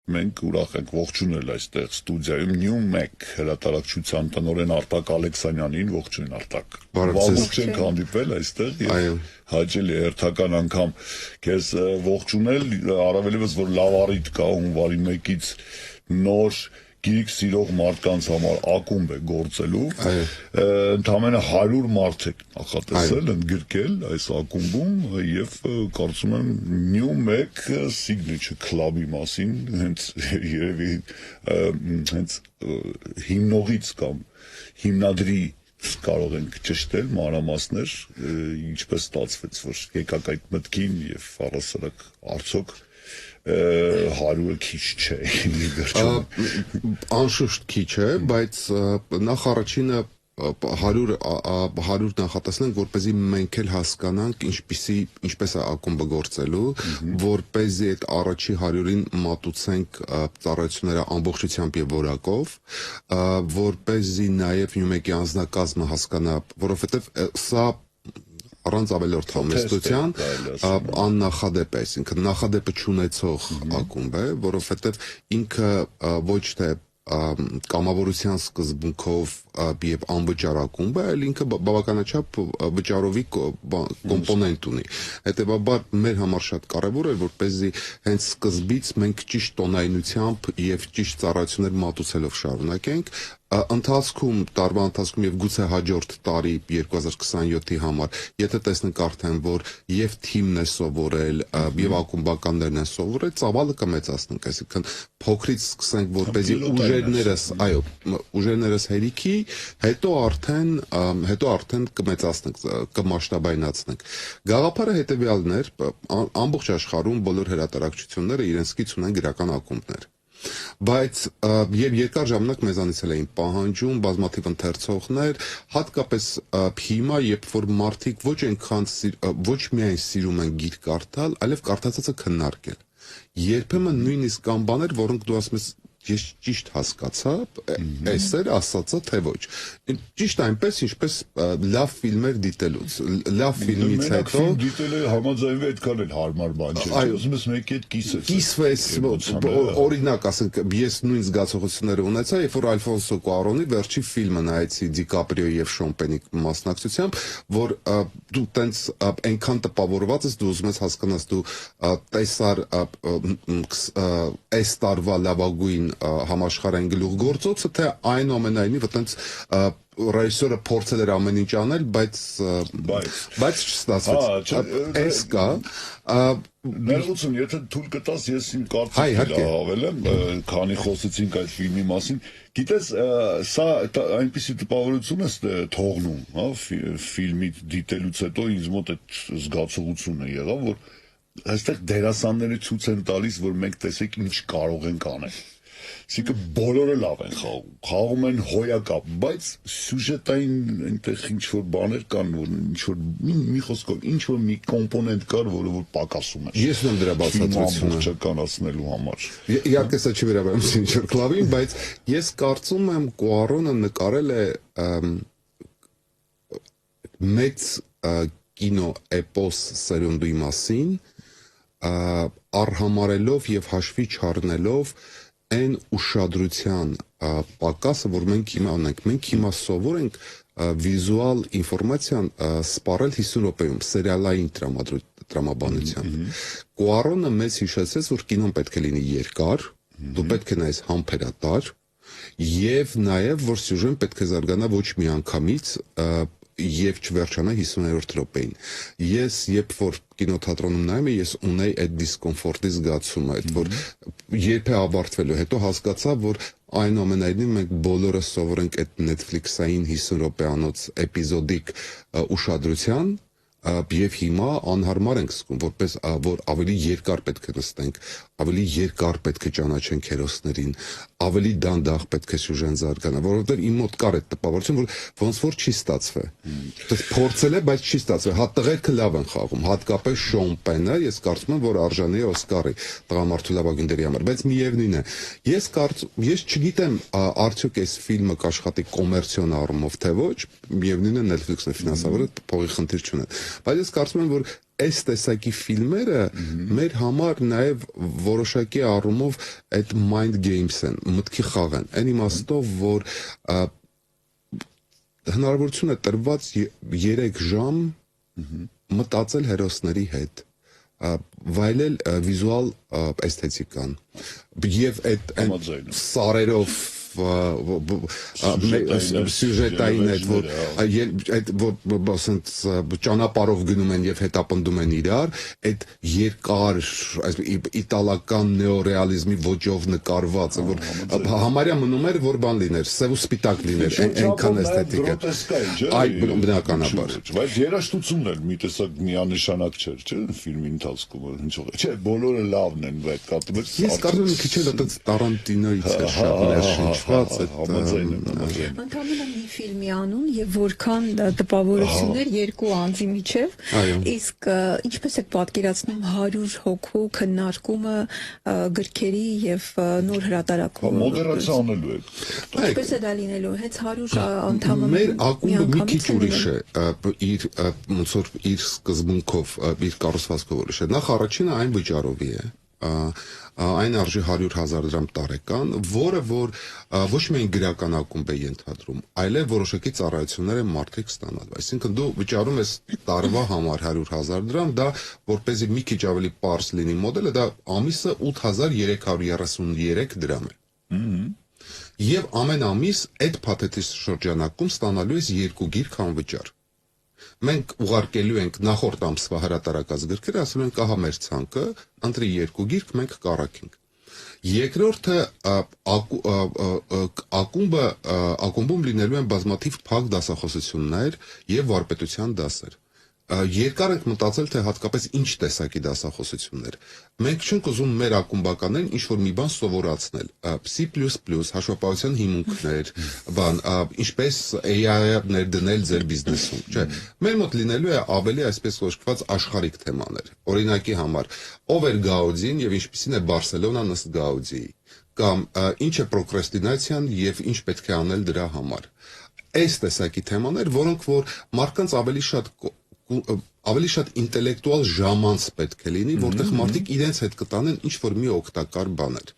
Մենք ուրախ ենք ողջունել այստեղ ստուդիայում New Mac հրատարակչության տնօրեն Արտակ Ալեքսանյանին, ողջույն Արտակ։ Վաղուց ենք հանդիպել այստեղ եւ հաճելի է հերթական անգամ քեզ ողջունել, առավելևս որ լավ առիթ կա հունվարի 1-ից նոր գիրք սիրող մարդկանց համար ակումբ է գործելու, ընդամենը 100 մարդ է նախատեսել ընդգրկել այս ակումբում եւ կարծում եմ New Mac Signature Club-ի մասին հենց երևի հենց հիմնողից կամ հիմնադրի կարող ենք ճշտել մանրամասներ, ինչպես ստացվեց, որ եկաք այդ մտքին եւ առասարակ արդյոք 100-ը քիչ չէ, անշուշտ քիչ է, բայց նախ առաջինը 100 նախատեսնենք, որպեսզի մենք էլ հասկանանք ինչպես է ակումբը գործելու, որպեսզի այդ առաջի 100-ին մատուցենք ծառայությունները ամբողջությամբ եւ որակով, որպեսզի նաեւ Նյումեկի անձնակազմը հասկանա, որովհետեւ սա առանց ավելորդ համեստության աննախադեպ է, այսինքն նախադեպը չունեցող ակումբ է, որովհետև ինքը ոչ թե կամավորության սկզբունքով եւ անվճար ակումբ է, այլ ինքը բավականաչափ վճարովի կոմպոնենտ ունի։ Հետևաբար մեր համար շատ կարեւոր է, որպեսզի հենց սկզբից մենք ճիշտ տոնայնությամբ եւ ճիշտ ծառայություններ մատուցելով շարունակենք, ընթացքում տարվա ընթացքում եւ գուցե հաջորդ տարի 2027-ի համար, եթե տեսնենք արդեն, որ եւ թիմն է սովորել, եւ ակումբականներն են սովորել, ծավալը կմեծացնենք, այսինքն փոքրից սկսենք, որպեսզի ուժերներս հերիքի, հետո արդեն կմեծացնենք, կմասշտաբայնացնենք։ Գաղափարը հետեւյալն էր, ամբողջ աշխարհում բոլոր հրատարակչությունները իրենց կից ունեն գրական ակումբներ։ Բայց եւ երկար ժամանակ մեզանից էին պահանջում բազմաթիվ ընթերցողներ, հատկապես հիմա, երբ որ մարդիկ ոչ միայն սիրում են գիրք կարդալ, այլև կարդացածը քննարկել։ Երբեմն նույնիսկ կան բաներ, որոնք դու ասում ես ես ճիշտ հասկացա, այս էր ասածը, թե ոչ։ Ճիշտ այնպես, ինչպես լավ ֆիլմեր դիտելուց, լավ ֆիլմից հետո դիտելը համաձայնվի այդքան էլ հարմար բան չէ։ Ուզում ես մեկի հետ կիսվես, օրինակ ասենք, ես նույն զգացողությունները ունեցա, երբ որ Ալֆոնսո Կուարոնի վերջի ֆիլմը նայեցի Դիկապրիոյի եւ Շոն Պենի մասնակցությամբ, որ դու տենց այնքան տպավորված ես, դու ուզում ես հասկանաս, դու տեսար այս տարվա լավագույն համաշխարհային գլուխգործոցը, թե այնուամենայնիվ այտենց ռեժիսորը փորձել էր ամեն ինչ անել, բայց չստացվեց։ Այս կա ներողություն, եթե թույլ կտաս, ես իմ կարծիքն ավելեմ, քանի խոսեցինք այդ ֆիլմի մասին, գիտես, սա այնպիսի տպավորություն է թողնում, հա, ֆիլմի դիտելուց հետո ինձ մոտ այդ զգացողությունը եղավ, որ այստեղ դերասանները ցույց են տալիս, որ մենք տեսեք ինչ կարող ենք անել։ Այսինքն բոլորը լավ են խաղում են հոյակապ, բայց սյուժետային այնտեղ ինչ-որ բաներ կան, որ ինչ-որ մի խոսքով ինչ-որ մի կոմպոնենտ կար, որը որ պակասում է։ Ես ունեմ դրա բացատրությունը ամբողջականացնելու համար։ Իհարկե սա չի վերաբերում ինչ-որ կլավին, բայց ես կարծում եմ Կուարոնը նկարել է մեծ կինո էպոս սերունդի մասին, առհամարելով եւ հաշվի չառնելով այն ուշադրության պակասը, որ մենք հիմա ունենք, մենք հիմա սովոր ենք վիզուալ ինֆորմացիան սպառել 50 րոպեում սերիալային տրամաբանությամբ։ Կուարոնը մեզ հիշեցրեց, որ կինոն պետք է լինի երկար, դու պետք է նայես համբերատար եւ նաեւ որ սյուժեն պետք է զարգանա ոչ միանգամից եւ չվերջանա 50-րդ րոպեին։ Ես երբ որ կինոթատրոնում նայում եմ, ես ունեի այդ դիսկոմֆորտի զգացումը, այդ որ երբ է ավարտվելու, հետո հասկացա, որ այնուամենայնիվ մենք բոլորը սովոր ենք այդ Netflix-ային 50 րոպեանոց էպիզոդիկ ուշադրության եւ հիմա անհարմար ենք զգում, որպես որ ավելի երկար պետք է նստենք, ավելի երկար պետք է ճանաչենք հերոսներին, ավելի դանդաղ պետք է սյուժեն զարգանա, որովհետեւ իմ մոտ կար այդ տպավորություն, որ ոնց որ չի ստացվել։ Դες փորձել է, բայց չի ստացվել։ Հա տղերքը լավ են խաղում, հատկապես Շոն Պենը, ես կարծում եմ, որ արժանի է Օսկարի տղամարդու լավագույն դերի համար, բայց միևնույն է։ Ես չգիտեմ, արդյոք այս ֆիլմը կաշխատի կոմերցիոն առումով թե ոչ, միևնույն է Netflix-ն է ֆինանսավորել, փողի խնդիր չունեն։ Բայց ես կարծում եմ, որ այս տեսակի ֆիլմերը մեր համար նաև որոշակի առումով այդ mind games են, մտքի խաղ են։ Այն իմաստով, որ հնարավորություն է տրված 3 ժամ մտածել հերոսների հետ, վայելել վիզուալ էսթետիկան եւ այդ սարերով սյուժետային այդ որ ասենք ճանապարհով գնում են եւ հետապնդում են իրար, այդ երկար իտալական նեոռեալիզմի ոճով նկարված, որ համարյա մնում էր որ բան լիներ, սև ու սպիտակ լիներ, այնքան էսթետիկ է։ Այ բնականաբար։ Բայց երաժշտությունն էլ մի տեսակ միանշանակ չէր, չէ՞, ֆիլմի ընթացքում ինչով։ Չէ, բոլորը լավն են, բայց կատում ես կարծում եմ քիչ էլ այդ Տարանտինոից է շատ ներշնչված Ընդամենը մի ֆիլմի անուն եւ որքան տպավորություններ երկու անձի միջև, իսկ ինչպես եք պատկերացնում 100 հոգու քննարկումը գրքերի եւ նոր հրատարակումը։ Մոդերացիա անելու եք։ Ինչպես է դա լինելու, հենց 100 անդամը մեր ակումբը մի քիչ ուրիշ է, իր ոնց որ իր սկզբունքով, իր կառուցվածքով ուրիշ է։ Նախ առաջինը այն վճարովի է։ Այն արժի 100,000 դրամ տարեկան, որը որ ոչ միայն գրական ակումբ է ենթադրում, այլև որոշակի ծառայություններ են մարդիկ ստանալու։ Այսինքն դու վճարում ես տարվա համար 100,000 դրամ, դա որպեսզի մի քիչ ավելի պարզ լինի մոդելը, դա ամիսը 8,333 դրամ է։ Եվ ամեն ամիս այդ փաթեթի շրջանակում ստանալու ես 2 գիրք անվճար։ Մենք ուղարկելու ենք նախորդ ամսվա հրատարակած գրքերը, ասում ենք ահա մեր ցանկը, ընտրի 2 գիրք մենք կառաքենք։ Երկրորդը ակումբում լինելու են բազմաթիվ փակ դասախոսություններ եւ վարպետության դասեր։ Երկար ենք մտածել, թե հատկապես ինչ տեսակի դասախոսություններ։ Մենք չենք ուզում մեր ակումբականներին ինչ-որ մի բան սովորացնել։ C++, հաշվապահության հիմունքներ, ինչպես AI-ը ներդնել ձեր բիզնեսում, չէ։ Մեր մոտ լինելու է ավելի այսպես կոչված աշխարհիկ թեմաներ։ Օրինակի համար, ով էր Գաուդին եւ ինչպիսին է Բարսելոնան ըստ Գաուդիի, կամ ինչ է պրոկրեստինացիան եւ ինչ պետք է անել դրա համար։ Այս տեսակի թեմաներ, որոնք որ մարդկանց ավելի շատ ինտելեկտուալ ժամանց պետք է լինի, որտեղ մարդիկ իրենց հետ կտանեն ինչ-որ մի օգտակար բաներ։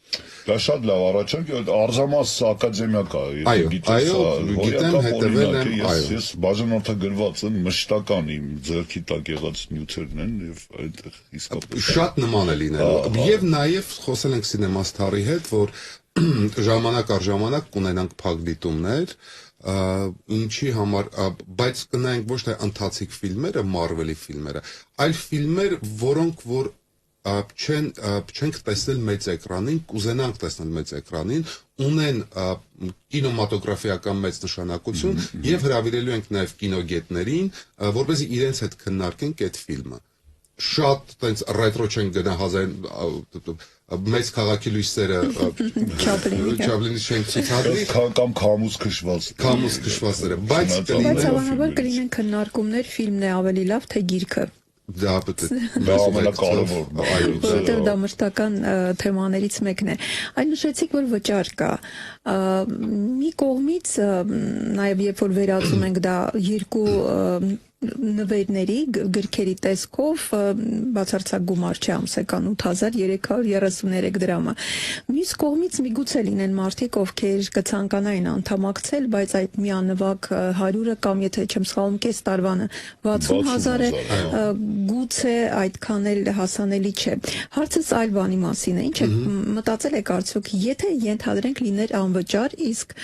Դա շատ լավ առաջարկ է, արձամաս ակադեմիա կա, այո, գիտեմ, հետևել եմ, ես բաժանորդագրված եմ, մշտական իմ ձեռքի տակ եղած նյութերն են եւ այդտեղ իսկապես շատ նման է լինելու։ Եվ նաեւ խոսել ենք Սինեմաստարի հետ, որ ժամանակ առ ժամանակ կունենանք փակ դիտումներ, ինչի համար, բայց կնայենք ոչ թե ընթացիկ ֆիլմերը, Marvel-ի ֆիլմերը, այլ ֆիլմեր, որոնք որ չենք տեսնել մեծ էկրանին, կուզենանք տեսնել մեծ էկրանին, ունեն կինոմատոգրաֆիական մեծ նշանակություն եւ հրավիրելու ենք նաեւ կինոգետներին, որպեսզի իրենց հետ քննարկենք այդ ֆիլմը։ Շատ տենց ռետրո չեն գնա մեծ քաղաքի լույսերը Չապլինի չենք ցուցադրի կամ քամուս քշվածները, բայց հավանաբար կլինեն քննարկումներ, ֆիլմն է ավելի լավ, թե գիրքը։ Դա ամենակարևորն է, որովհետև դա մշտական թեմաներից մեկն է։ Այն նշեցիք, որ վճար կա։ Մի կողմից նաև երբ որ վերածում ենք դա երկու նվերների գրքերի տեսքով բացարձակ գումար չէ ամսական 8,333 դրամը։ Մյուս կողմից միգուցե լինեն մարդիկ, ովքեր կցանկանային անդամակցել, բայց այդ միանվագ 100-ը կամ եթե չեմ սխալվում կես տարվանը 60,000 է, գուցե այդքան էլ հասանելի չէ։ Հարցս այլ բանի մասին է։ Ինչ է մտածել եք արդյոք, եթե ենթադրենք լիներ անվճար, իսկ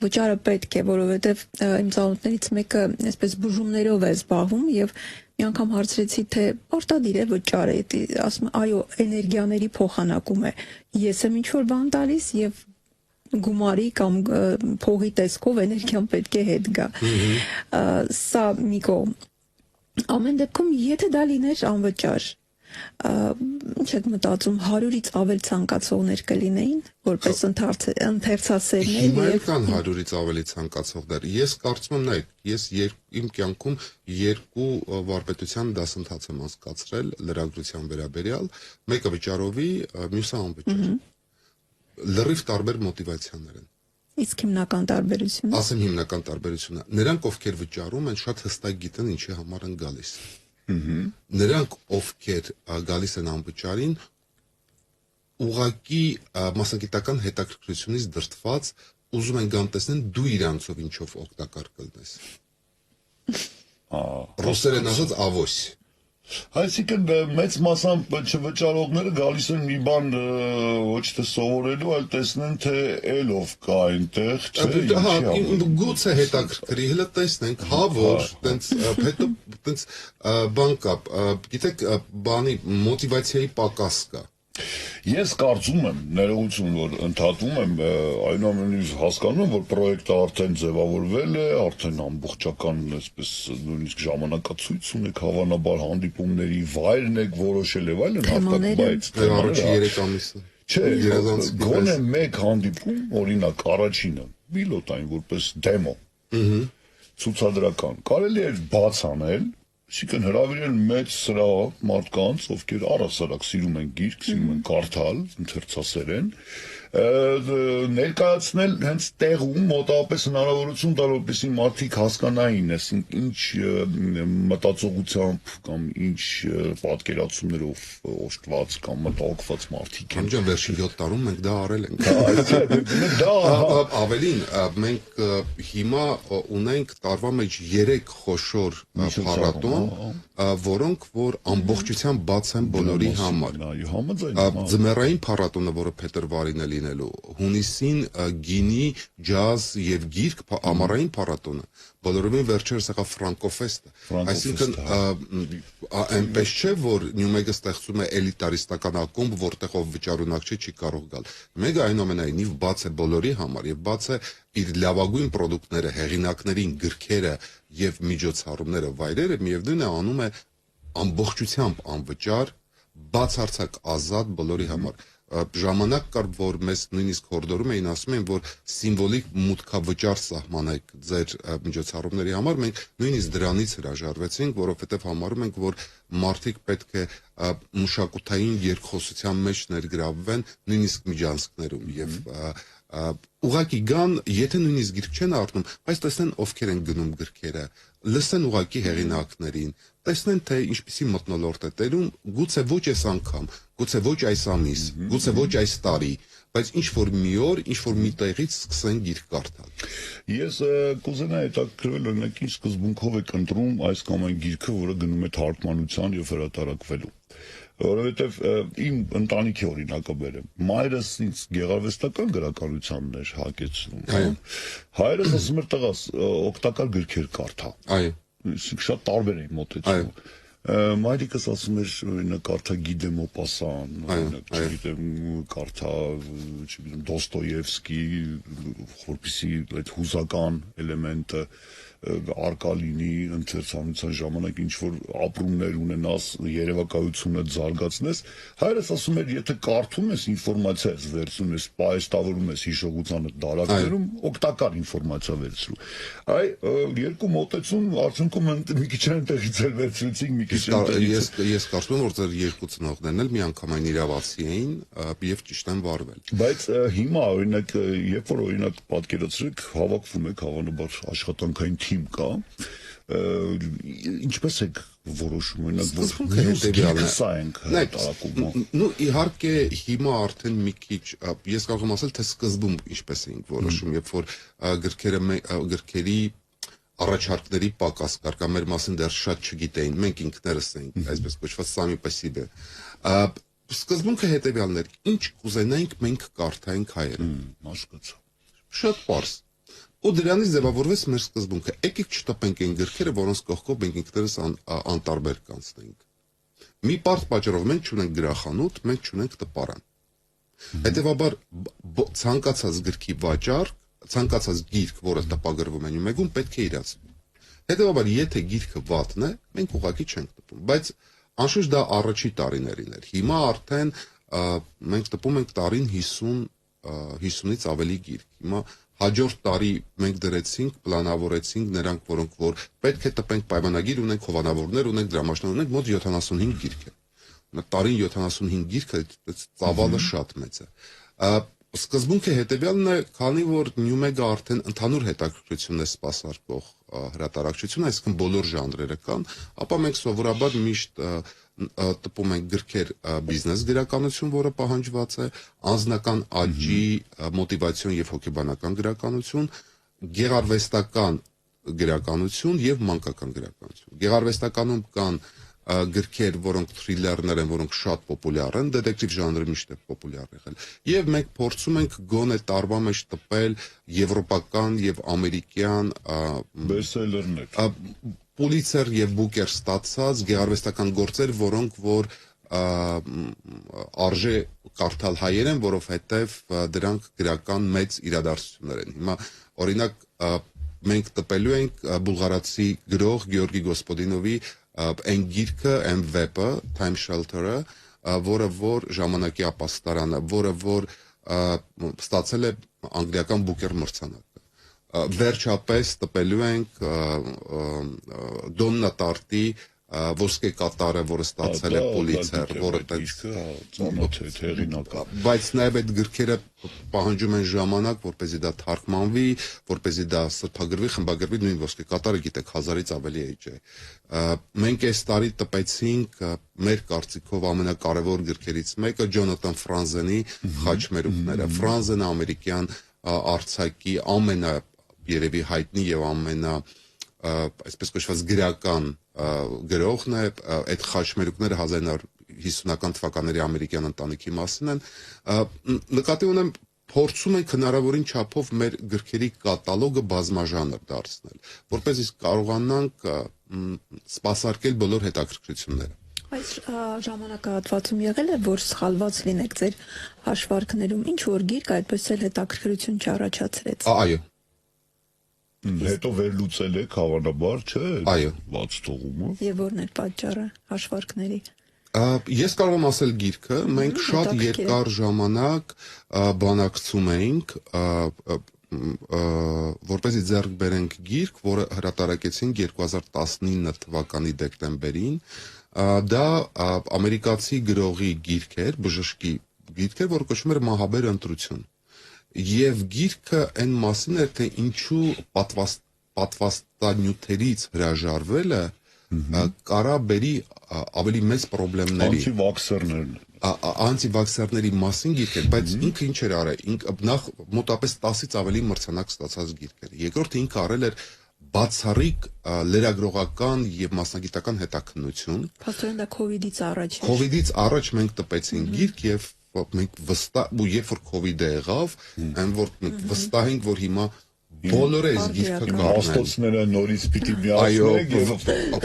վճարը պետք է, որովհետև իմ ծանոթներից մեկը այսպես բուժումներով է զբաղվում եւ մի անգամ հարցրեցի, թե պարտադիր է վճարը, ասում այո, էներգիաների փոխանակում է։ Ես եմ ինչ-որ բան տալիս եւ գումարի կամ փողի տեսքով էներգիան պետք է հետ գա։ Սա մի կողմ։ Ամեն դեպքում, եթե դա լիներ անվճար, ինչ եք մտածում 100-ից ավել ցանկացողներ կլինեին, որպես ընթերցասերներ եւ կան 100-ից ավելի ցանկացողներ։ Ես կարծում եմ, նայեք, ես իմ կյանքում 2 վարպետության դասընթաց եմ անցկացրել լրագրության վերաբերյալ, մեկը վճարովի, մյուսը անվճար։ Լրիվ տարբեր մոտիվացիաներ են։ Իսկ հիմնական տարբերությունը։ Ասեմ հիմնական տարբերությունը։ Նրանք, ովքեր վճարում են, շատ հստակ գիտեն ինչի համար են գալիս։ Նրանք ովքեր գալիս են անվճարին ուղղակի մասնագիտական հետաքրքրությունից դրդված ուզում են գան տեսնեն դու իրանցով ինչով օգտակար կլնես։ Ռուսերեն ասած ավոս։ Այսինքն մեծ մասամբ չվճարողները գալիս են մի բան ոչ թե սովորելու, այլ տեսնեն թե ելով կա այնտեղ, չէ՞։ Հա, գուցե հետաքրքրի, հələ տեսնենք, հա որ, տենց հետո տենց բան կա, գիտեք, բանի մոտիվացիայի պակաս կա։ Ես կարծում եմ, ներողություն, որ ընդհատում եմ, այնուամենայնիվ հասկանում եմ, որ պրոյեկտը արդեն ձևավորվել է, արդեն ամբողջական, այսպես նույնիսկ ժամանակացույց ունեք, հավանաբար հանդիպումների վայրն եք որոշել եւ այլն, բայց առաջին 3 ամիսը։ Չէ, գոնե մեկ հանդիպում, օրինակ առաջինը, պիլոտային որպես դեմո, ցուցադրական, կարելի է բաց անել, Այսինքն հրավիրել մեծ սրահ մարդկանց, ովքեր առհասարակ սիրում են գիրք, սիրում են կարդալ, ընթերցասեր են, ներկայացնել հենց տեղում մոտավորապես հնարավորություն տալ, որպեսզի մարդիկ հասկանային, ինչ մտածողությամբ կամ ինչ պատկերացումներով օժտված կամ մտահոգված մարդիկ են։ Ջան, վերջին 7 տարում մենք դա արել ենք։ Ավելին, մենք հիմա ունենք տարվա մեջ 3 խոշոր փառատոն, որոնք որ ամբողջությամբ բաց են բոլորի համար։ Ձմեռային փառատոնը, որը փետրվարին է լինելու, հունիսին գինի, ջազ եւ գիրք, ամառային փառատոնը, բոլորովին վերջերս եղավ ֆրանկոֆեստը։ Այսինքն այնպես չէ, որ Նյումեգը ստեղծում է էլիտարիստական ակումբ, որտեղ ով վճարունակ չի կարող գալ։ Մեգը այնուամենայնիվ բաց է բոլորի համար եւ բաց է իր լավագույն պրոդուկտները, հեղինակներին, գրքերը եւ միջոցառումները, վայրերը միևնույն է անում է ամբողջությամբ անվճար, բացարձակ ազատ բոլորի համար։ Ժամանակ կար, որ մեզ նույնիսկ հորդորում էին, ասում են, որ սիմվոլիկ մուտքավճար սահմանեք ձեր միջոցառումների համար, մենք նույնիսկ դրանից հրաժարվեցինք, որովհետև համարում ենք, որ մարդիկ պետք է մշակութային երկխոսության մեջ ներգրավվեն նույնիսկ միջանցքներում եւ ուղղակի գան, եթե նույնիսկ գիրք չեն առնում, բայց տեսնեն ովքեր են գնում գրքերը, լսեն ուղղակի հեղինակներին, տեսնեն թե ինչպիսի մթնոլորտ է տերում, գուցե ոչ այս անգամ, գուցե ոչ այս ամիս, գուցե ոչ այս տարի, բայց ինչ որ մի օր, ինչ որ մի տեղից սկսեն գիրք կարդալ։ Ես կուզենայի հետաքրքրվել օրինակ ինչ սկզբունքով եք ընտրում այս կամ այն գիրքը, որը գնում է թարգմանության եւ հրատարակվելու։ Որովհետև իմ ընտանիքի օրինակը բերեմ, մայրս ինձ գեղարվեստական գրականությանն էր հագեցնում, հայրս ասում էր տղաս օգտակար գրքեր կարդա, շատ տարբեր էին մոտեցումը, մայրիկս ասում էր օրինակ կարդա Գի դե Մոպասան, օրինակ չգիտեմ կարդա Դոստոևսկի, որպեսզի այդ հուզական էլեմենտը արկա լինի ընթերցանության ժամանակ ինչ որ ապրումներ ունենաս, երևակայությունը զարգացնես, հայրս ասում էր, եթե կարդում ես ինֆորմացիա ես վերցնում ես, պայստավորում ես հիշողությանը դարակներում, օգտակար ինֆորմացիա վերցրու։ Այ երկու մոտեցում արդյունքում մի քիչ այնտեղից էլ վերցրեցինք, մի քիչ Ես կարծում եմ, որ ձեր երկու ծնողներն էլ միանգամայն իրավացի էին եւ ճիշտ են վարվել։ Բայց հիմա օրինակ, երբ որ օրինակ պատկերացրեք, հավաքվում եք հավանաբար աշխատանքային թիմ կա, ինչպես եք որոշում օրինակ որ սա ենք հրատարակում։ Ну իհարկե հիմա արդեն մի քիչ ես կարող եմ ասել թե սկզբում ինչպես էինք որոշում, երբ որ գրքերի առաջարկների պակաս կար կամ մեր մասին դեռ շատ չգիտեին, մենք ինքներս էինք այսպես կոչված սամի պասիբը։ Սկզբունքը հետեւյալն էր, ինչ կուզենայինք մենք կարդայինք հայերը։ Հասկացա։ Շատ պարզ։ Ու դրանից ձևավորվեց մեր սկզբունքը։ Եկեք չտպենք այն գրքերը, որոնց կողքով մենք ինքներս անտարբեր կանցնենք։ Մի պարզ պատճառով մենք չունենք գրախանութ, մենք չունենք տպարան։ Հետևաբար ցանկացած գրքի վաճառք, ցանկացած գիրք, որը տպագրվում է Նյումեգում, պետք է իրացվի։ Հետևաբար, եթե գիրքը վատն է, մենք ուղղակի չենք տպում, բայց անշուշտ դա առաջի տարիներին էր։ Հիմա արդեն մենք տպում ենք տարին 50-ից ավելի գիրք։ Հիմա հաջորդ տարի մենք դրեցինք, պլանավորեցինք նրանք, որոնք որ պետք է տպենք պայմանագիր ունենք, հովանավորներ ունենք, դրամաշներ ունենք, մոտ 75 գիրք է։ Տարին 75 գիրքը ծավալը շատ մեծ է։ Սկզբունքը հետևյալն է, քանի որ Նյումեգը արդեն ընդհանուր հետաքրքրություն է սպասարկող հրատարակչություն, այսինքն բոլոր ժանրերը կան, ապա մենք սովորաբար միշտ տպում ենք գրքեր բիզնես գրականություն, որը պահանջված է, անձնական աճի, մոտիվացիոն եւ հոգեբանական գրականություն, գեղարվեստական գրականություն եւ մանկական գրականություն։ Գեղարվեստականում կան գրքեր, որոնք թրիլերներ են, որոնք շատ պոպուլյար են, դետեկտիվ ժանրը միշտ է պոպուլյար եղել։ Եվ մենք փորձում ենք գոնե տարվա մեջ տպել եվրոպական եւ ամերիկյան բեսելերներ, Պուլիցեր եւ Բուկեր ստացած գեղարվեստական գործեր, որոնք որ արժե կարդալ հայերեն, որովհետեւ դրանք գրական մեծ իրադարձություններ են։ Հիմա օրինակ մենք տպելու ենք բուլղարացի գրող Գեորգի Գոսպոդինովի այն գիրքը, այն վեպը, Time Shelter-ը, որը որ ժամանակի ապաստարանը, որը որ ստացել է անգլիական Բուկեր մրցանակ։ Վերջապես տպելու ենք Դոննա Տարտի ոսկե կատարը, որը ստացել է Պուլիցեր, որը բայց նաև այդ գրքերը պահանջում են ժամանակ, որպեսզի դա թարգմանվի, որպեսզի դա սրբագրվի, խմբագրվի, նույն ոսկե կատարը գիտեք 1000-ից ավելի էջ է։ Մենք այս տարի տպեցինք մեր կարծիքով ամենակարևոր գրքերից մեկը Ջոնաթան Ֆրանզենի Խաչմերուկները։ Ֆրանզենը ամերիկյան արձակի երևի հայտնի եւ այսպես կոչված գրական գրողն է, այդ խաչմերուկները 1950-ական թվականների ամերիկյան ընտանիքի մասին են, նկատի ունեմ փորձում ենք հնարավորին չափով մեր գրքերի կատալոգը բազմաժանր դարձնել, որպեսզի կարողանանք սպասարկել բոլոր հետաքրքրությունները։ Այս ժամանակահատվածում եղել է, որ սխալված լինեք ձեր հաշվարկներում, ինչ որ գիրք այդպես էլ հետաքրքրություն չառաջացրեց։ Այո։ Հետո վերլուծել եք հավանաբար, չէ՞։ Այո։ Բաց թողումը։ Եվ որն էր պատճառը հաշվարկների։ Ես կարող եմ ասել գիրքը, մենք շատ երկար ժամանակ բանակցում էինք, որպեսզի ձեռք բերենք գիրք, որը հրատարակեցինք 2019 թվականի դեկտեմբերին։ Դա ամերիկացի գրողի գիրք էր, բժշկի գիրք էր, որը կոչվում էր Մահաբեր ընտրություն։ Եվ գիրքը այն մասին էր, թե ինչու պատվաստանյութերից հրաժարվելը կարա բերի ավելի մեծ խնդիրների, անտիվաքսերների մասին գիրք էր, բայց ինքը ինչ էր արել, նախ մոտապես 10-ից ավելի մրցանակ ստացած գիրք էր։ Երկրորդը ինքը արել էր բացառիկ լրագրողական եւ մասնագիտական հետաքննություն։ Փաստորեն դա COVID-ից առաջ էր։ COVID-ից առաջ մենք տպեցինք գիրք եւ մենք վստահ ու երբ որ COVID-ը եղավ, այն որ մենք վստահ ենք, որ հիմա բոլորը այս գիրքը կառնեն։ Հաստոցները նորից պիտի միացնենք եւ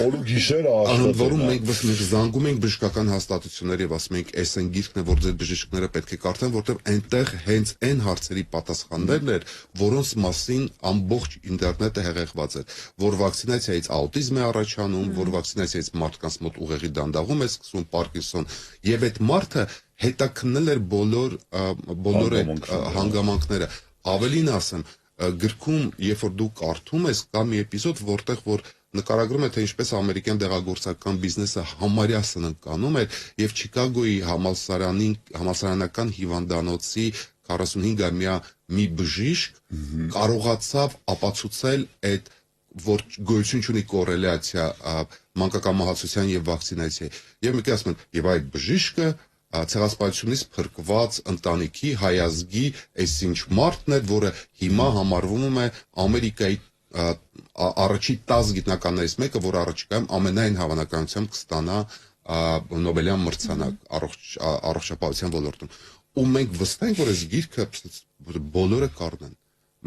օր ու գիշերը աշխատեն։ Որում մենք զանգում ենք բժշկական հաստատություններ եւ ասում ենք, այս այն գիրքն է, որ ձեր բժիշկները պետք է կարդան, որտեղ այնտեղ հենց այն հարցերի պատասխաններն էր, որոնց մասին ամբողջ ինտերնետը հեղեղված էր, որ վակցինացիայից աուտիզմ է առաջանում, որ վակցինացիայից մարդկանց մոտ ուղեղի դանդաղում է սկսում, Պարկինսոն, եւ այդ մարդը հետաքննել էր բոլոր այդ հանգամանքները։ Ավելին ասեմ, գրքում, երբ որ դու կարդում ես, կա մի էպիզոդ, որտեղ որ նկարագրում է, թե ինչպես ամերիկյան դեղագործական բիզնեսը համարյա սնանկանում էր եւ Չիկագոյի համալսարանական հիվանդանոցի 45-ամյա մի բժիշկ կարողացավ ապացուցել այդ որ գոյություն ունի կոռելյացիա մանկական մահացության եւ վակցինացիայի։ Եվ մենք ասում ենք, եւ այդ բժիշկը ցեղասպանությունից փրկված ընտանիքի հայազգի այսինչ մարդն է, որը հիմա համարվում է Ամերիկայի առաջի 10 գիտնականներից մեկը, որ առաջիկայում ամենայն հավանականությամբ կստանա Նոբելյան մրցանակ առողջապահության ոլորտում։ Ու մենք վստահ ենք, որ այս գիրքը բոլորը կառնեն։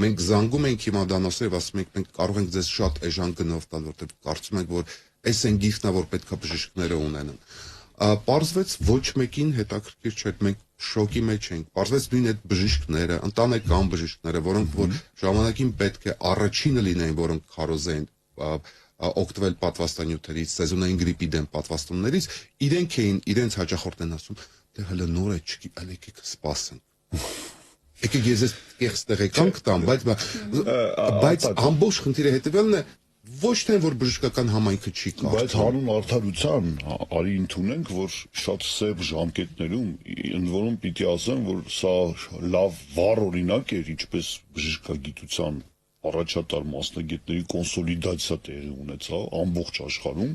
Մենք զանգում ենք հիվանդանոցներ եւ ասում ենք, մենք կարող ենք ձեզ շատ էժան գնով տալ, որտեղ կարծում ենք, որ այս այն գիրքն է, որ պետք է բժիշկները ունենան։ Պարզվեց ոչ մեկին հետաքրքիր չէ, մենք շոկի մեջ ենք։ Պարզվեց նույն այդ բժիշկները, ընտանեկան բժիշկները, որոնք որ ժամանակին պետք է առաջինը լինեին, որոնք քարոզեն օգտվել պատվաստանյութերից, սեզոնային գրիպի դեմ պատվաստումներից, իրենք էին իրենց հաճախորդներն ասում, դե հələ նոր է չկի, այլ եկեք սպասենք։ Եկեք ես այս կեղծ տեղեկանք տամ, բայց ամբողջ խնդիրը հետևյալն է, ոչ թե որ բժշկական համայնքը չի կարծում, բայց հանուն արդարության արի ընդունենք, որ շատ սև ժամկետներում ընդ որում պիտի ասեմ, որ սա լավ վառ օրինակ էր, ինչպես բժշկագիտության առաջատար մասնագետների կոնսոլիդացիա տեղի ունեցավ ամբողջ աշխարհում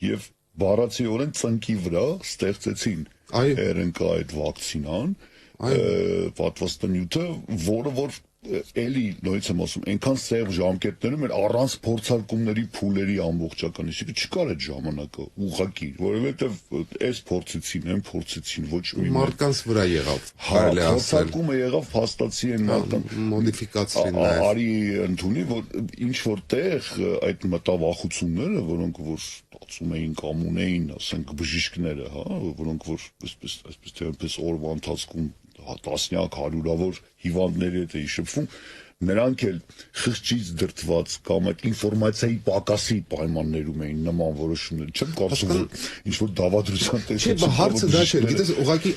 եւ բառացիորեն ծնկի վրա ստեղծեցին RNK այդ վակցինան պատվաստանյութը, որը որ էլի նույնիսկ եմ ասում, այնքան սև ժամկետներում էր առանց փորձարկումների փուլերի ամբողջական, իսկ չկար այդ ժամանակը ուղղակի, որովհետև այս փորձեցին, այն փորձեցին, ոչ մի մարդկանց վրա եղավ, կարելի ասել։ Փորձարկումը եղավ, փաստացի են մոդիֆիկացրին արի ընդունի, որ ինչ որտեղ այդ մտավախությունները, որոնք որ ստացում էին կամ ունեին, ասենք բժիշկները, հա, որոնք որ այսպես թե այնպես օրվա ընթացքում տասնյակ հարյուրավոր հիվանդների հետ էի շփվում, նրանք էլ խղճից դրդված կամ այդ ինֆորմացիայի պակասի պայմաններում էին նման որոշումներ։ Չեմ կարծում, որ ինչ որ դավադրության տեսակ։ Չէ, հարցը դա չէ, գիտես, ուղղակի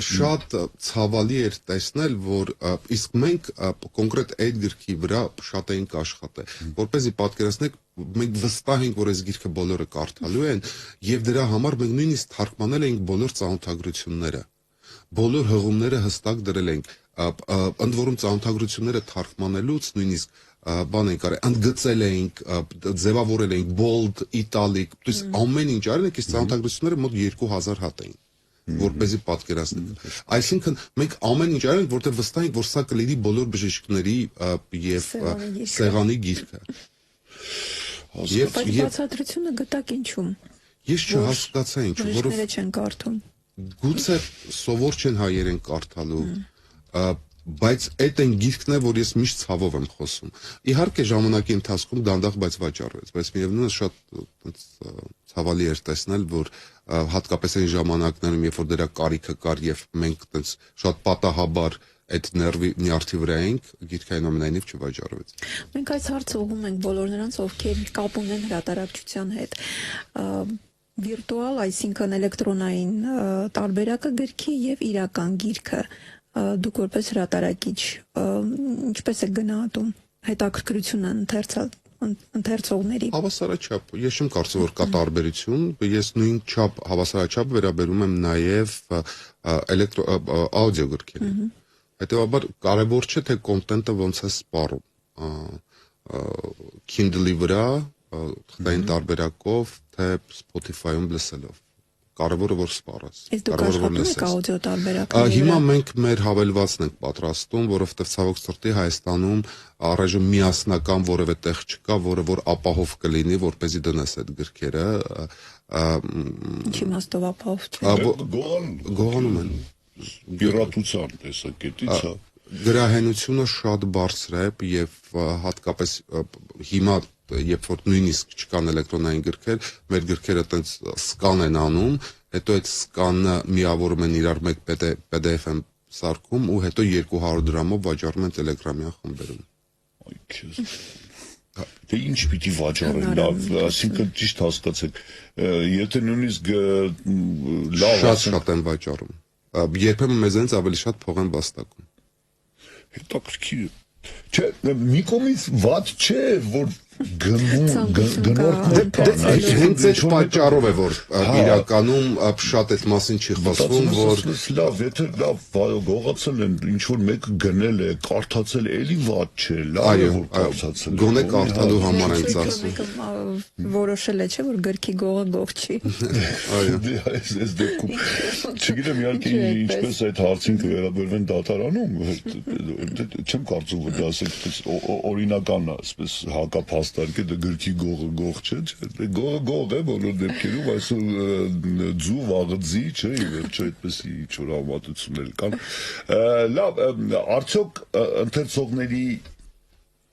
շատ ցավալի էր տեսնել, որ իսկ մենք կոնկրետ այդ գրքի վրա շատ էինք աշխատել, որպեսզի պատկերացնեք, մենք վստահ ենք, որ այս գիրքը բոլորը կարդալու են, եւ դրա համար մենք նույնիսկ թարգմանել էինք բոլոր ծանոթագրությունները։ Բոլոր հղումները հստակ դրել ենք, ընդ որում ծանոթագրությունները թարգմանելուց նույնիսկ բան ենք արել, ընդգծել էինք, ձևավորել էինք bold, italic, то есть ամեն ինչ արել ենք, իսկ ծանոթագրությունները մոտ 2000 հատ էին, որպեսզի պատկերացնենք։ Այսինքն մենք ամեն ինչ արել ենք, որտեղ վստահ ենք, որ սա կլինի բոլոր բժիշկների եւ սեղանի գիրքը։ Բայց բացատրությունը գտակ ինչու՞մ։ Ես չհասկացա ինչու, որով բժիշկները չեն կարդում։ Գուցե սովոր չեն հայերեն կարդալու, բայց այդ այն գիրքն է, որ ես միշտ ցավով եմ խոսում։ Իհարկե ժամանակի ընթացքում դանդաղ բայց վաճառվեց, բայց միևնույնն է շատ ցավալի էր տեսնել, որ հատկապես այն ժամանակներում, երբ որ դրա կարիքը կար եւ մենք այդպես շատ պատահաբար այդ նյարդի վրա էինք, գիրքը այնուամենայնիվ չվաճառվեց։ Մենք այս հարցը ուղղում ենք բոլոր նրանց, ովքեր կապ ունեն հրատարակչության հետ։ Վիրտուալ, այսինքն էլեկտրոնային տարբերակը գրքի եւ իրական գիրքը դուք որպես հրատարակիչ ինչպես եք գնահատում հետաքրքրությունը ընթերցողների։ Հավասարաչափ, ես չեմ կարծում, որ կա տարբերություն, ես նույն չափ հավասարաչափ վերաբերում եմ նաեւ աուդիո գրքերին։ Հետեւաբար կարևոր չէ թե կոնտենտը ոնց է սպառում Kindle-ի վրա, թղթային տարբերակով, թե Spotify-ում լսելով։ Կարևորը որ սպառած։ Կարևորը որ լսես։ Աուդիո տարբերակը։ Հիմա մենք մեր հավելվածն ենք պատրաստում, որովհետև ցավոք սրտի Հայաստանում առայժմ միասնական որևէ տեղ չկա, որը որ ապահով կլինի, որպեսզի դնես այդ գրքերը։ Ինչ իմաստով ապահով չէ։ Գողանում են։ Բյուրատության տեսակետից, հա։ Գրահենությունը շատ բարձր է եւ հատկապես հիմա երբ որ նույնիսկ չկան էլեկտրոնային գրքեր, մեր գրքերը այտենց սկան են անում, հետո այդ սկանը միավորում են իրար մեկ PDF-ում սարքում ու հետո 200 դրամով վաճառում են Telegram-յան խմբերում։ Դե ինչ պիտի վաճառեն, լավ, այսինքն ճիշտ հասկացեք, եթե նույնիսկ լավ շատ են վաճառում։ Երբեմն մեզանից ավելի շատ փող են վաստակում։ Հետաքրքիր է։ Չէ, մի կողմից վատ չէ, որ գնորդներ կան, հենց այդ պատճառով է, որ իրականում շատ այդ մասին չի խոսվում, որ լավ, եթե լավ գողացել են, ինչ որ մեկը գնել է, կարդացել էլի վատ չէ, լավ է որ կարդացել։ Գոնե կարդալու համար են ծախսում։ Որոշել է, չէ, որ գրքի գողը գող չի։ Այո։ Այս դեպքում չգիտեմ իհարկե ինչպես այդ հարցին կվերաբերվեն դատարանում, չեմ կարծում որ դա ասենք օրինական է, այսպես հակափաստարկը դա գրքի գողը գող չէ, գողը գող է բոլոր դեպքերում, այսօր ձու վաղձի, չէ, վերջը այդպես ինչ որ համատություններ կան։ Լավ, արդյոք ընթերցողների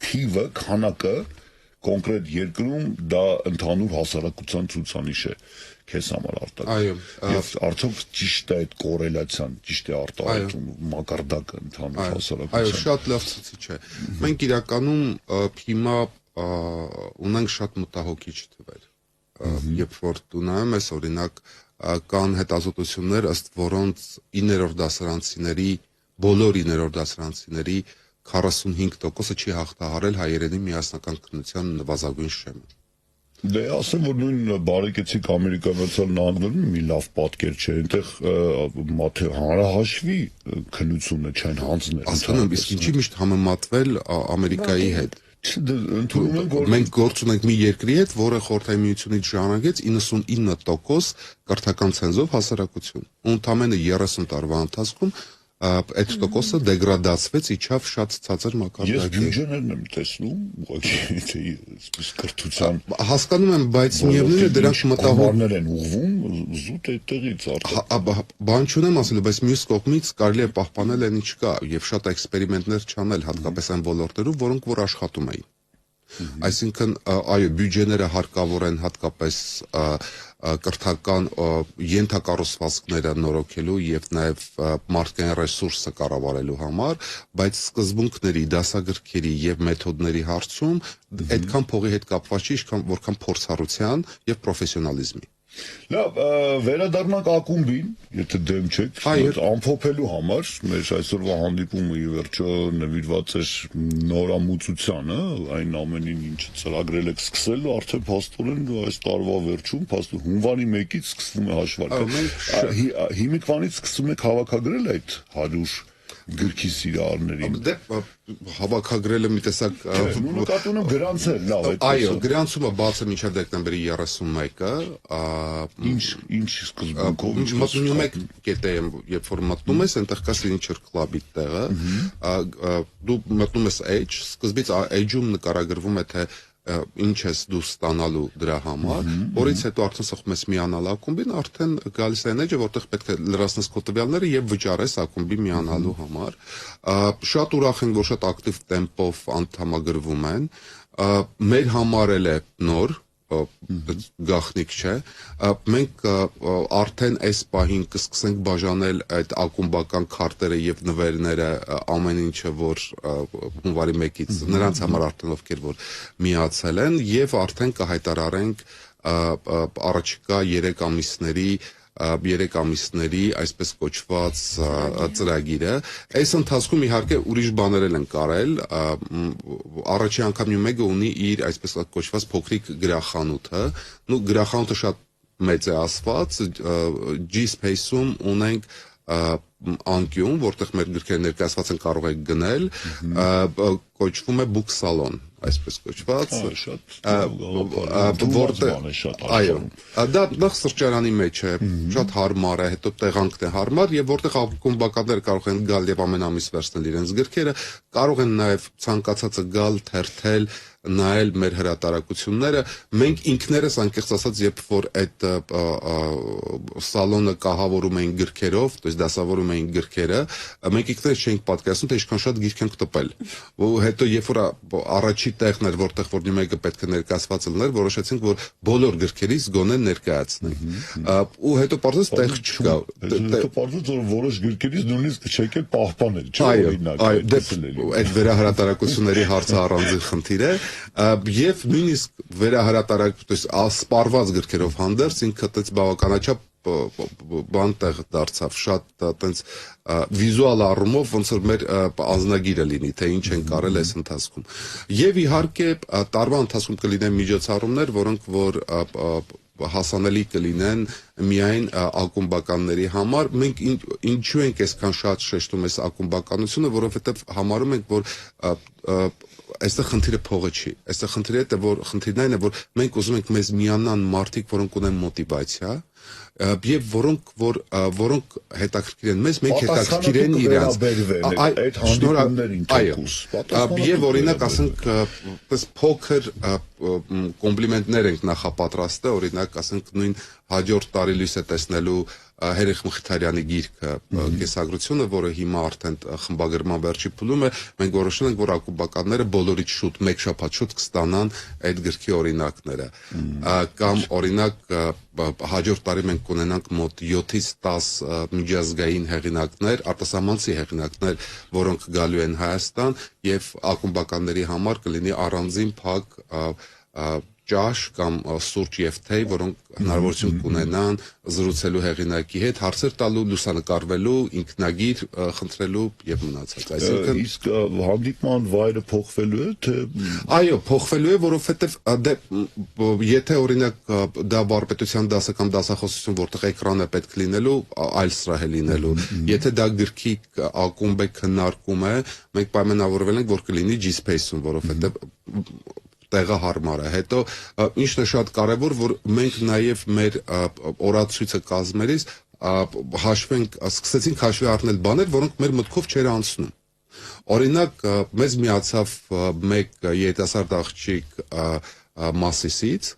թիվը, քանակը կոնկրետ երկրում դա ընդհանուր հասարակության ցուցանիշ է քեզ համար արտակ։ Այո։ Եվ արդյոք ճիշտ է այդ կորելացիան, ճիշտ է արտահայտում մակարդակը ընդհանուր հասարակության։ Այո, շատ լավ ցուցիչ է։ Մենք իրականում հիմա ունենք շատ մտահոգիչ թվեր։ Երբ որ դու նայում ես, օրինակ, կան հետազոտություններ, ըստ որոնց 9-րդ դասարանցիների, բոլոր 9-րդ դասարանցիների 45%-ը չի հաղթահարել հայերենի միասնական քննության նվազագույն շեմը։ Դե ասեմ, որ նույն բարեկեցիկ ամերիկացիական նահանգներում մի լավ պատկեր չէ, այնտեղ մաթե հանրահաշվի քննությունը չեն հանձնել։ Ասում իսկ ինչի միշտ համեմատվել Ամերիկայի հետ։ Ընդունում ենք, որ մենք գործ ունենք մի երկրի հետ, որը Խորհրդային Միությունից ժառանգեց 99% կրթական ցենզով հասարակություն։ Ընդամենը 30 տարվա ընթացքում այդ տոկոսը դեգրադացվեց, իջավ շատ ցածր մակարդակի։ Ես բյուջեներն եմ տեսնում, ուղղակի թե այսպես կրթության հասկանում եմ, բայց միևնույն է դրանք մտահոգներ են ուղղվում զուտ այդտեղից արդեն։ Բան չունեմ ասելու, բայց մյուս կողմից կարելի է պահպանել այն ինչ կա եւ շատ էքսպերիմենտներ չանել, հատկապես այն ոլորտերում, որոնք որ աշխատում էին։ Այսինքն, այո, բյուջեները հարկավոր են հատկապես կրթական ենթակառուցվածքները նորոգելու եւ նաեւ մարդկային ռեսուրսը կառավարելու համար, բայց սկզբունքների, դասագրքերի եւ մեթոդների հարցում այդքան փողի հետ կապված չի, որքան փորձառության եւ պրոֆեսիոնալիզմի։ Լավ, վերադառնանք ակումբին, եթե դեմ չեք, ամփոփելու համար մեր այսօրվա հանդիպումը ի վերջո նվիրված էր նորամուծությանը, այն ամենին, ինչը ծրագրել եք սկսելու, արդեն փաստորեն այս տարվա վերջում, հունվարի 1-ից սկսվում է հաշվարկը։ Հիմիկվանից սկսում եք հավաքագրել այդ 100 գրքի սիրահարներին։ Դե հավաքագրելը մի տեսակ նկատում եմ գրանցել, լավ այդպես։ Այո, գրանցումը բաց է մինչև դեկտեմբերի 31-ը։ Ինչ սկզբունքով մտնում եք կետը, երբ որ մտնում ես, այնտեղ կա Signature Club-ի տեղը։ Դու մտնում ես Edge, սկզբից Edge-ում նկարագրվում է թե ինչ ես դու ստանալու դրա համար, որից հետո արդեն սխում ես միանալ ակումբին, արդեն գալիս է Edge-ը, որտեղ պետք է լրացնես քո տվյալները եւ վճարես ակումբի միանալու համար։ Շատ ուրախ ենք, որ շատ ակտիվ տեմպով անդամագրվում են։ Մեր համար էլ է նոր գաղտնիք չէ, մենք արդեն այս պահին կսկսենք բաժանել այդ ակումբական քարտերը եւ նվերները, ամեն ինչը, որ հունվարի 1-ից նրանց համար արդեն ովքեր որ միացել են, եւ արդեն կհայտարարենք առաջիկա 3 ամիսների այսպես կոչված ծրագիրը։ Այս ընթացքում իհարկե ուրիշ բաներ են կարել, առաջի անգամ մեկը ունի իր այսպես կոչված փոքրիկ գրախանութը, գրախանութը շատ մեծ է ասված, G-Space-ում ունենք անկյուն, որտեղ մեր գրքերը ներկայացված են, կարող եք գնել, կոչվում է Book Salon, այսպես կոչված, այո, դա նախ սրճարանի մեջ է, շատ հարմար է, հետո տեղանքն է հարմար, եւ որտեղ ակումբականները կարող են գալ եւ ամեն ամիս վերցնել իրենց գրքերը, կարող են նաեւ ցանկացածը գալ, թերթել, նայել մեր հրատարակությունները, մենք ինքներս անկեղծ ասած, երբ որ այդ սալոնը կահավորում էին գրքերով, то есть դասավորում էին գրքերը, մենք ինքներս չէինք պատկերացնում, թե ինչքան շատ գիրք ենք տպել։ Հետո երբ որ առաջի տեղն էր, որտեղ որ մեկը պետք է ներկայացված լիներ, որոշեցինք, որ բոլոր գրքերից գոնե ներկայացնենք։ Ու հետո պարզեց տեղ չկա։ Հետո պարզեց, որ որոշ գրքերից նույնիսկ չեք էլ պահպանել, չէ՞ օրինակ։ Այո, այդ վերահրատարակությունների հարցը առանձին խնդիր է։ Եվ նույնիսկ վերահրատարակ, то есть սպառված գրքերով հանդերձ ինքը այդպես բավականաչափ բան տեղ դարձավ, շատ այտենց վիզուալ առումով ոնց որ մեր անձնագիրը լինի, թե ինչ են կարել այս ընթացքում։ Եվ իհարկե տարվա ընթացքում կլինեն միջոցառումներ, որոնք որ հասանելի կլինեն միայն ակումբականների համար։ Մենք ինչու ենք այսքան շատ շեշտում այս ակումբականությունը, որովհետև համարում ենք, որ այստեղ խնդիրը փողը չի։ Այստեղ խնդիրը է, որ խնդիրն այն է, որ մենք ուզում ենք մեզ միանան մարդիկ, որոնք ունեն մոտիվացիա, եւ որոնք հետաքրքիր են մեզ, մենք հետաքրքիր են իրենց։ Այդ հանդիպումներին թոքուս։ Եվ օրինակ ասենք, պես փոքր կոմպլիմենտներ ենք նախապատրաստել, օրինակ ասենք նույն հաջորդ տարի լույս է տեսնելու Հերիխ Մխիթարյանի գիրքը կեսագրությունը, որը հիմա արդեն խմբագրման վերջի փուլում է, մենք որոշել ենք, որ ակումբականները բոլորից շուտ, մեկ շաբաթ շուտ կստանան այդ գրքի օրինակները։ Կամ օրինակ հաջորդ տարի մենք կունենանք մոտ 7-ից 10 միջազգային հեղինակներ, արտասահմանցի հեղինակներ, որոնք գալու են Հայաստան եւ ակումբականների համար կլինի առանձին փակ ճաշ կամ սուրճ եւ թեյ, որոնք հնարավորություն կունենան զրուցելու հեղինակի հետ, հարցեր տալու, լուսանկարվելու, ինքնագիր խնդրելու եւ մնացած։ Այսինքն իսկ հանդիպման վայրը փոխվելու է, թե այո, փոխվելու է, որովհետեւ եթե օրինակ դա վարպետության դասը կամ դասախոսություն, որտեղ էկրանը պետք լինելու, այլ սրահ է լինելու։ Եթե դա գրքի ակումբ է, քննարկում է, մենք պայմանավորվել ենք, որ կլինի G-Space-ում, որովհետեւ տեղը հարմար է։ Հետո ինչն է շատ կարևոր, որ մենք նաև մեր օրացույցը կազմելիս սկսեցինք հաշվի առնել բաներ, որոնք մեր մտքով չեր անցնում։ Օրինակ, մեզ միացավ մեկ երիտասարդ աղջիկ Մասիսից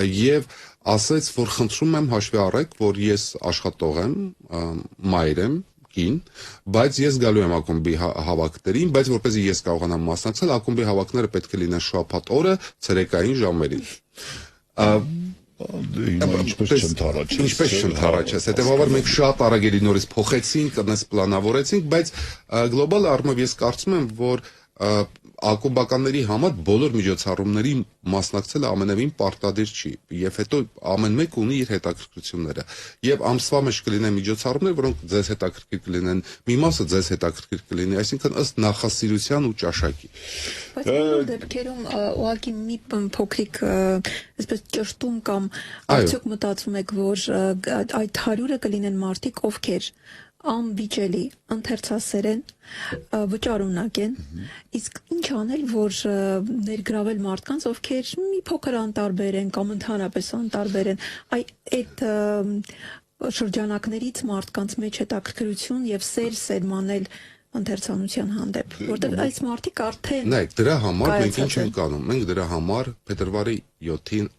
եւ ասեց, որ խնդրում եմ հաշվի առեք, որ ես աշխատող եմ, մայր եմ, բայց ես գալու եմ ակումբի հավաքներին, բայց որպեսզի ես կարողանամ մասնակցել, ակումբի հավաքները պետք է լինեն շաբաթ օրը ցերեկային ժամերին։ Ինչպես չընդառաջես, հետեւաբար մենք շատ արագ էլի նորից փոխեցինք, այնպես պլանավորեցինք, բայց գլոբալ առումով ես կարծում եմ, որ ակումբականների համար բոլոր միջոցառումների մասնակցելը ամենևին պարտադիր չի, եւ հետո ամեն մեկ ունի իր հետաքրքրությունները, եւ ամսվա մեջ կլինեն միջոցառումներ, որոնք ձեզ հետաքրքիր կլինեն, մի մասը ձեզ հետաքրքիր կլինի, այսինքն ըստ նախասիրության ու ճաշակի։ Բայց բոլոր դեպքերում ուղղակի մի փոքրիկ այսպես ճշտում կամ արդյոք մտածում եք, որ այդ 100-ը կլինեն մարդիկ, ովքեր անվիճելի, ընթերցասերեն, վճարունակ են, իսկ ինչ անել, որ ներգրավել մարդկանց, ովքեր մի փոքր անտարբեր են կամ ընդհանրապես անտարբեր են, այդ շրջանակներից մարդկանց մեջ հետաքրքրություն եւ սեր սերմանել ընթերցանության հանդեպ, որտեղ այս մարդիկ արդեն նայեք, դրա համար մենք ինչ ենք անում, մենք դրա համար փետրվարի 7-ին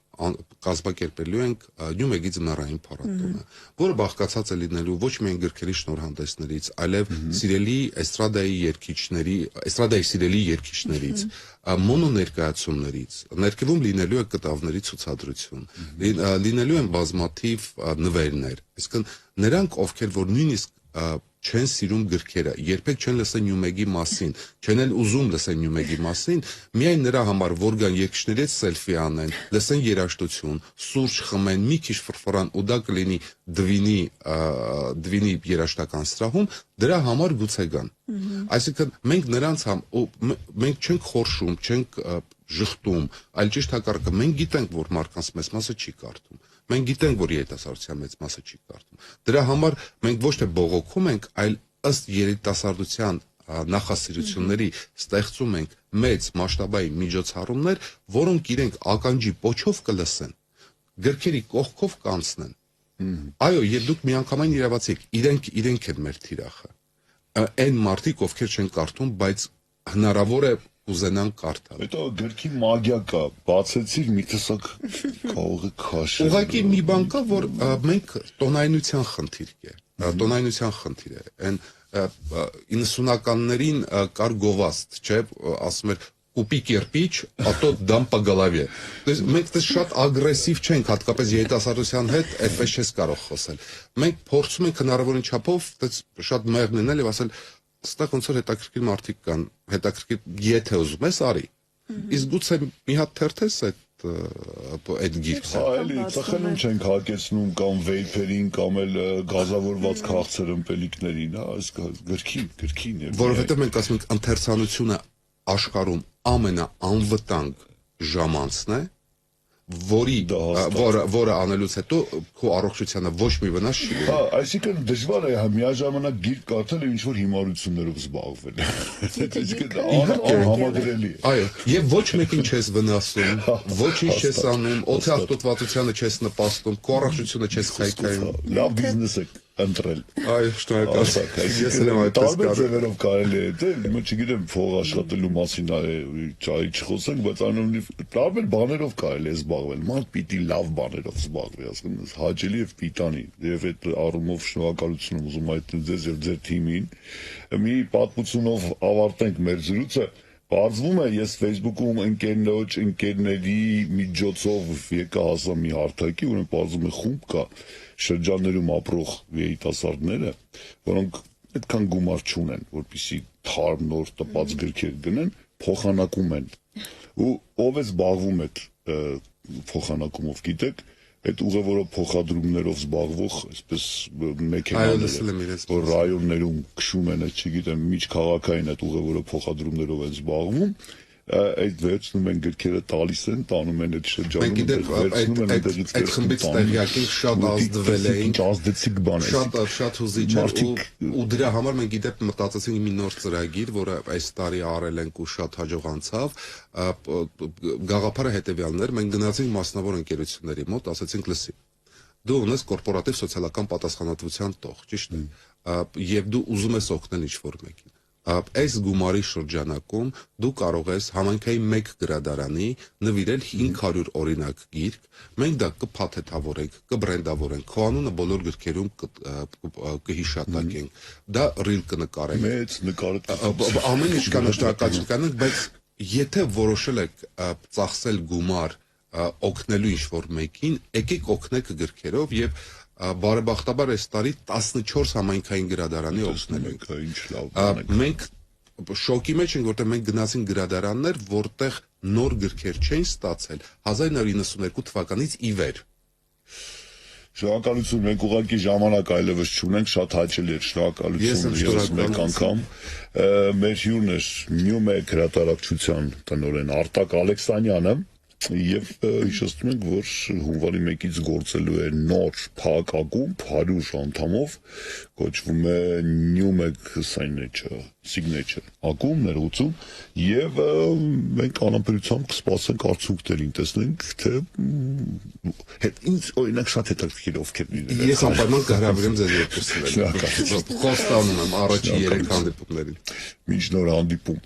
կազմակերպելու ենք Նյումեգի ձմեռային փառատոնը, որը բաղկացած է լինելու ոչ միայն գրքերի շնորհանդեսներից, այլև սիրելի էստրադայի սիրելի երգիչներից, մոնո ներկայացումներից, ներքևում լինելու է կտավների ցուցադրություն, լինելու են բազմաթիվ նվերներ, այսինքն նրանք, ովքեր որ նույնիսկ չեն սիրում գրքերը, երբեք չեն լսել Նյումեգի մասին, չեն էլ ուզում լսել Նյումեգի մասին, միայն նրա համար, որ գան երգիչների հետ սելֆի անեն, լսեն երաժշտություն, սուրճ խմեն, մի քիչ ֆրֆրան ու դա կլինի դվինի երաժշտական սրահում, դրա համար գուցե գան։ Այսինքն մենք նրանց մենք չենք խորշում, չենք ժխտում, այլ ճիշտ հակառակը, մենք գիտենք, որ մարդկանց մեծ մասը չի կարդում։ Մենք գիտենք, որ երիտասարդության մեծ մասը չի կարդում։ Դրա համար մենք ոչ թե բողոքում ենք, այլ ըստ երիտասարդության նախասիրությունների ստեղծում ենք մեծ մասշտաբային միջոցառումներ, որոնք իրենք ականջի պոչով կլսեն, գրքերի կողքով կանցնեն։ Այո, եւ դուք միանգամայն իրավացիք, իրենք են մեր թիրախը։ Այն մարդիկ, ովքեր չեն կարդում, բայց հնարավոր է ուզենան կարդալ։ Հետո գրքի մագիա կա, բացեցիր մի տեսակ կարող է քաշել։ Ուղղակի մի բան կա, որ մենք տոնայնության խնդիր է։ Տոնայնության խնդիր է։ Այն 90-ականներին կար գովաստ, չէ, ասում էր կուպի կերպիչ, а то дам по голове։ Դες մենք դες շատ ագրեսիվ չենք, հատկապես երիտասարդության հետ, այդպես չես կարող խոսել։ Մենք փորձում ենք հնարավորին չափով դες շատ մեղմ լինել եւ ասել ստեղ ոնց որ հետաքրքիր մարդիկ կան, հետաքրքիր եթե ուզում ես արի։ Իսկ գուցե մի հատ թերթես այդ գիրքը։ Այլի ծխելուն չենք հակեցնում կամ վեյփերին կամ էլ գազավորված քաղցր ըմպելիքներին, հա, այս գրքին է։ Որովհետև մենք ասում ենք ընթերցանությունը աշխարհում ամենաանվտանգ ժամանցն է, որը անելուց հետո քո առողջությանը ոչ մի վնաս չի լինի։ Հա, այսինքն դժվար է միաժամանակ գիրք կարդալ եւ ինչ-որ հիմարություններով զբաղվել։ Այսինքն անհամադրելի է։ Այո, եւ ոչ մեկին չես վնասում, ոչինչ չես անում, օդի արտադրությանը չես նպաստում, քո առողջությունը չես քայքայում։ Լավ բիզնես է ընտրել։ Այո, շնորհակալ։ Ես էլ եմ այդպես կարծում կարելի է, դե չգիտեմ փող աշխատելու մասին ճայի չխոսենք, բայց անոնիվ տարբեր բաներով կարելի է զբաղվել։ Մարդ պիտի լավ բաներով զբաղվի, ասում հաճելի եւ պիտանի։ Եվ այդ առումով շնորհակալություն ուզում հայտնել ձեզ եւ ձեր թիմին։ Մի պատմությունով ավարտենք մեր զրույցը։ Պարզվում է, ես Facebook-ում ընկերների միջոցով եկա հասա մի հարթակի, որը պարզվում է խումբ կա շրջաններում ապրող երիտասարդները, որոնք այդքան գումար չունեն, որպեսզի թարմ նոր տպած գրքեր գնեն, փոխանակում են։ Ու ով է զբաղվում այդ փոխանակումով գիտեք, այդ ուղևորը փոխադրումներով զբաղվող, այսպես Այո, մեքենաներ, լսել եմ իրենց որ ռայոններում քշում են, չգիտեմ, միջքաղաքային այդ ուղևորը փոխադրումներով են զբաղվում, այդ վերցնում են գրքերը տալիս են, տանում են այդ շրջանում, վերցնում են այդտեղից այդ խմբից տեղյակ ենք, շատ ազդվել էին, ազդեցիկ բան է, շատ հուզիչ էր ու դրա համար մենք գիտեք մտածեցինք մի նոր ծրագիր, որը այս տարի արել ենք ու շատ հաջող անցավ, գաղափարը հետևյալն էր, մենք գնացինք մասնավոր ընկերությունների մոտ, ասացինք լսի, դու ունես կորպորատիվ սոցիալական պատասխանատվության տող, ճիշտ է, եւ դու ուզում ես օգնել ինչ-որ մեկին։ Այս գումարի շրջանակում դու կարող ես համայնքային մեկ գրադարանի նվիրել 500 օրինակ գիրք, մենք դա կփաթեթավորենք, կբրենդավորենք, քո անունը բոլոր գրքերում կհիշատակենք, դա ռիլ կնկարենք։ Մեծ նկարը ամեն ինչ կանշտակացում կանենք, բայց եթե որոշել եք ծախսել գումար օգնելու ինչ-որ մեկին, եկեք օգնեք գրքերով եւ բարեբախտաբար այս տարի 14 համայնքային գրադարանի օգնել ենք։ Ինչ լավ բան է։ Մենք շոկի մեջ ենք, որտեղ մենք գնացինք գրադարաններ, որտեղ նոր գրքեր չեն ստացել 1992 թվականից ի վեր։ Շնորհակալություն, մենք ուղղակի ժամանակ այլևս չունենք, շատ հաճելի էր, շնորհակալություն ևս մեկ անգամ։ Մեր հյուրն էր Նյումեկ հրատարակչության տնօրեն Արտակ Ալեքսանյանը, եւ հիշեցնում ենք, որ հունվարի 1-ից գործելու է նոր փակ ակումբ 100 անդամով, կոչվում է Newmec Signature ակումբ ներողություն, եւ մենք անապերությամբ կսպասենք արդյունքներին, տեսնենք թե ինձ օրինակ շատ հետաքրքիր ովքեր լինեն։ Ես անպայման կհրավիրեմ ձեզ երկուսին։ Խոստանում եմ առաջի 3 հանդիպումներին։ Մինչ նոր հանդիպում։